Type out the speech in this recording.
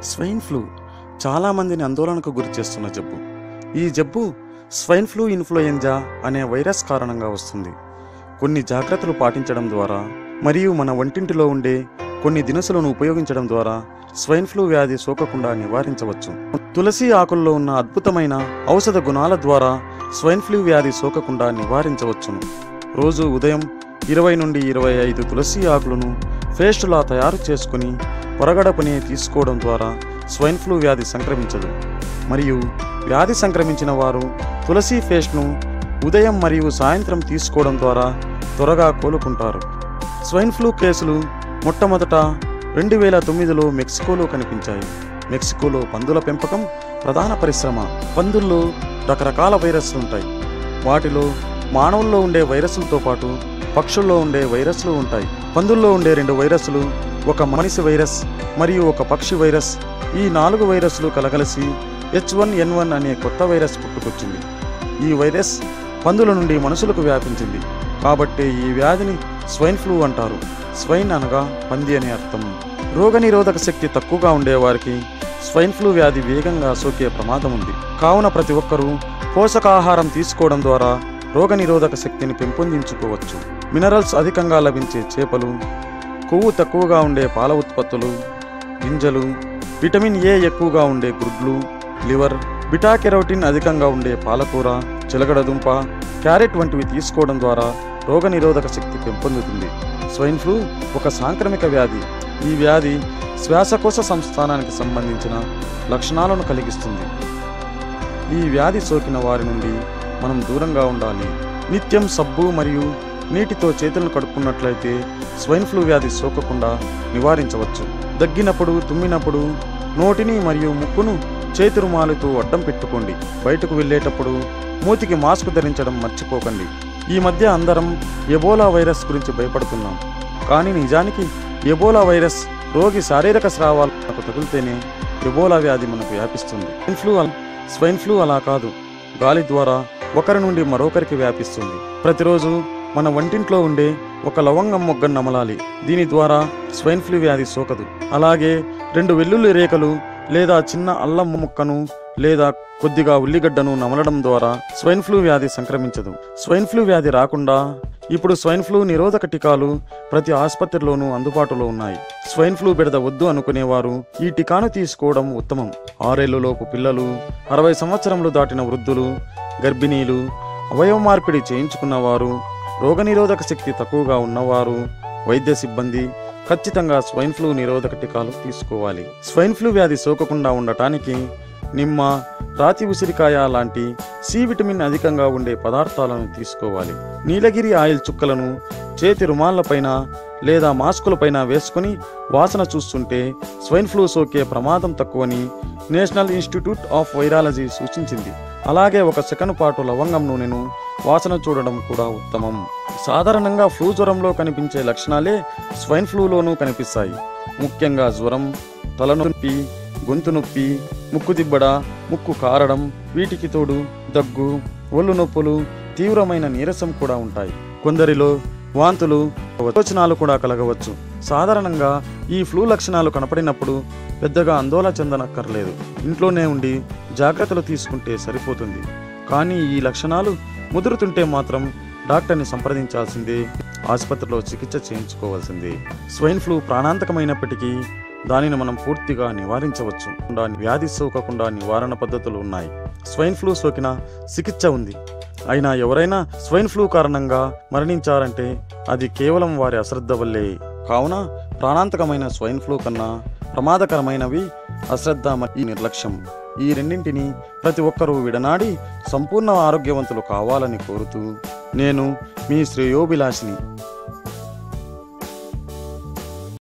Swine flu చాలామందిని ఆందోళనకు గురి చేస్తున్న జబ్బు. ఈ జబ్బు స్వైన్ ఫ్లూ ఇన్ఫ్లుయెంజా అనే వైరస్ కారణంగా వస్తుంది. కొన్ని జాగ్రత్తలు పాటించడం ద్వారా మరియు మన వంటింటిలో ఉండే కొన్ని దినుసులను ఉపయోగించడం ద్వారా స్వైన్ ఫ్లూ వ్యాధి సోకకుండా నివారించవచ్చు. తులసి ఆకుల్లో ఉన్న అద్భుతమైన ఔషధ గుణాల ద్వారా స్వైన్ ఫ్లూ వ్యాధి సోకకుండా నివారించవచ్చును. రోజు ఉదయం 20 నుండి 25 తులసి ఆకులను పేస్టులా తయారు చేసుకుని పొరగడపని తీసుకోవడం ద్వారా స్వైన్ ఫ్లూ వ్యాధి సంక్రమించదు. మరియు వ్యాధి సంక్రమించిన వారు తులసి పేస్ట్ను ఉదయం మరియు సాయంత్రం తీసుకోవడం ద్వారా త్వరగా కోలుకుంటారు. స్వైన్ ఫ్లూ కేసులు మొట్టమొదట 2009లో మెక్సికోలో కనిపించాయి. మెక్సికోలో పందుల పెంపకం ప్రధాన పరిశ్రమ. పందుల్లో రకరకాల వైరస్లు ఉంటాయి. వాటిలో మానవుల్లో ఉండే వైరస్లతో పాటు పక్షుల్లో ఉండే వైరస్లు ఉంటాయి. పందుల్లో ఉండే 2 వైరస్లు, ఒక మనిషి వైరస్ మరియు ఒక పక్షి వైరస్. ఈ 4 వైరస్లు కలగలిసి H1N1 అనే కొత్త వైరస్ పుట్టుకొచ్చింది. ఈ వైరస్ పందుల నుండి మనుషులకు వ్యాపించింది. కాబట్టి ఈ వ్యాధిని స్వైన్ ఫ్లూ అంటారు. స్వైన్ అనగా పంది అనే అర్థం. రోగనిరోధక శక్తి తక్కువగా ఉండేవారికి స్వైన్ ఫ్లూ వ్యాధి వేగంగా సోకే ప్రమాదం ఉంది. కావున ప్రతి ఒక్కరూ పోషకాహారం తీసుకోవడం ద్వారా రోగనిరోధక శక్తిని పెంపొందించుకోవచ్చు. మినరల్స్ అధికంగా లభించే చేపలు, కొవ్వు తక్కువగా ఉండే పాల ఉత్పత్తులు, గింజలు, విటమిన్ ఏ ఎక్కువగా ఉండే గుడ్లు, లివర్, బిటా కెరోటిన్ అధికంగా ఉండే పాలకూర, చిలకడదుంప, క్యారెట్ వంటివి తీసుకోవడం ద్వారా రోగనిరోధక శక్తి పెంపొందుతుంది. స్వైన్ ఫ్లూ ఒక సాంక్రమిక వ్యాధి. ఈ వ్యాధి శ్వాసకోశ సంస్థానానికి సంబంధించిన లక్షణాలను కలిగిస్తుంది. ఈ వ్యాధి సోకిన వారి నుండి మనం దూరంగా ఉండాలి. నిత్యం సబ్బు మరియు నీటితో చేతులను కడుక్కున్నట్లయితే స్వైన్ ఫ్లూ వ్యాధి సోకకుండా నివారించవచ్చు. దగ్గినప్పుడు, తుమ్మినప్పుడు నోటిని మరియు ముక్కును చేతి రుమాలుతో అడ్డం పెట్టుకోండి. బయటకు వెళ్ళేటప్పుడు మూతికి మాస్క్ ధరించడం మర్చిపోకండి. ఈ మధ్య అందరం ఎబోలా వైరస్ గురించి భయపడుతున్నాం. కానీ నిజానికి ఎబోలా వైరస్ రోగి శారీరక స్రావాలకు తగిలితేనే ఎబోలా వ్యాధి మనకు వ్యాపిస్తుంది. స్వైన్ ఫ్లూ అలా కాదు, గాలి ద్వారా ఒకరి నుండి మరొకరికి వ్యాపిస్తుంది. ప్రతిరోజు మన వంటింట్లో ఉండే ఒక లవంగం మొగ్గను నమలాలి. దీని ద్వారా స్వైన్ ఫ్లూ వ్యాధి సోకదు. అలాగే 2 వెల్లుల్లి రేఖలు లేదా చిన్న అల్లం ముక్కను లేదా కొద్దిగా ఉల్లిగడ్డను నమలడం ద్వారా స్వైన్ ఫ్లూ వ్యాధి సంక్రమించదు. స్వైన్ ఫ్లూ వ్యాధి రాకుండా ఇప్పుడు స్వైన్ ఫ్లూ నిరోధక టీకాలు ప్రతి ఆసుపత్రిలోనూ అందుబాటులో ఉన్నాయి. స్వైన్ ఫ్లూ బెడద వద్దు అనుకునేవారు ఈ టీకాను తీసుకోవడం ఉత్తమం. 6 ఏళ్లలోపు పిల్లలు, 60 సంవత్సరములు దాటిన వృద్ధులు, గర్భిణీలు, అవయవ మార్పిడి చేయించుకున్నవారు, రోగనిరోధక శక్తి తక్కువగా ఉన్నవారు, వైద్య సిబ్బంది ఖచ్చితంగా స్వైన్ ఫ్లూ నిరోధక టీకాలు తీసుకోవాలి. స్వైన్ ఫ్లూ వ్యాధి సోకకుండా ఉండటానికి నిమ్మ, రాతి ఉసిరికాయ లాంటి సి విటమిన్ అధికంగా ఉండే పదార్థాలను తీసుకోవాలి. నీలగిరి ఆయిల్ చుక్కలను చేతి రుమాళ్లపైన లేదా మాస్కులపైన వేసుకుని వాసన చూస్తుంటే స్వైన్ ఫ్లూ సోకే ప్రమాదం తక్కువని నేషనల్ ఇన్స్టిట్యూట్ ఆఫ్ వైరాలజీ సూచించింది. అలాగే 1 సెకను పాటు లవంగం నూనెను వాసన చూడడం కూడా ఉత్తమం. సాధారణంగా ఫ్లూ జ్వరంలో కనిపించే లక్షణాలే స్వైన్ ఫ్లూలోనూ కనిపిస్తాయి. ముఖ్యంగా జ్వరం, తలనొప్పి, గొంతు నొప్పి, ముక్కు దిబ్బడ, ముక్కు కారడం, వీటికి తోడు దగ్గు, ఒళ్ళు నొప్పులు, తీవ్రమైన నీరసం కూడా ఉంటాయి. కొందరిలో వాంతులు, విరోచనాలు కూడా కలగవచ్చు. సాధారణంగా ఈ ఫ్లూ లక్షణాలు కనపడినప్పుడు పెద్దగా ఆందోళన చెందనక్కర్లేదు. ఇంట్లోనే ఉండి జాగ్రత్తలు తీసుకుంటే సరిపోతుంది. కానీ ఈ లక్షణాలు ముదురుతుంటే మాత్రం డాక్టర్ని సంప్రదించాల్సిందే, ఆసుపత్రిలో చికిత్స చేయించుకోవాల్సిందే. స్వైన్ ఫ్లూ ప్రాణాంతకమైనప్పటికీ దానిని మనం పూర్తిగా నివారించవచ్చు. వ్యాధి సోకకుండా నివారణ పద్ధతులు ఉన్నాయి. స్వైన్ ఫ్లూ సోకిన చికిత్స ఉంది. అయినా ఎవరైనా స్వైన్ ఫ్లూ కారణంగా మరణించారంటే అది కేవలం వారి అశ్రద్ధ వల్లే. కావున ప్రాణాంతకమైన స్వైన్ ఫ్లూ కన్నా ప్రమాదకరమైనవి అశ్రద్ధ మరియు నిర్లక్ష్యం. ఈ రెండింటిని ప్రతి ఒక్కరూ విడనాడి సంపూర్ణ ఆరోగ్యవంతులు కావాలని కోరుతూ నేను మీ శ్రేయోభిలాషిని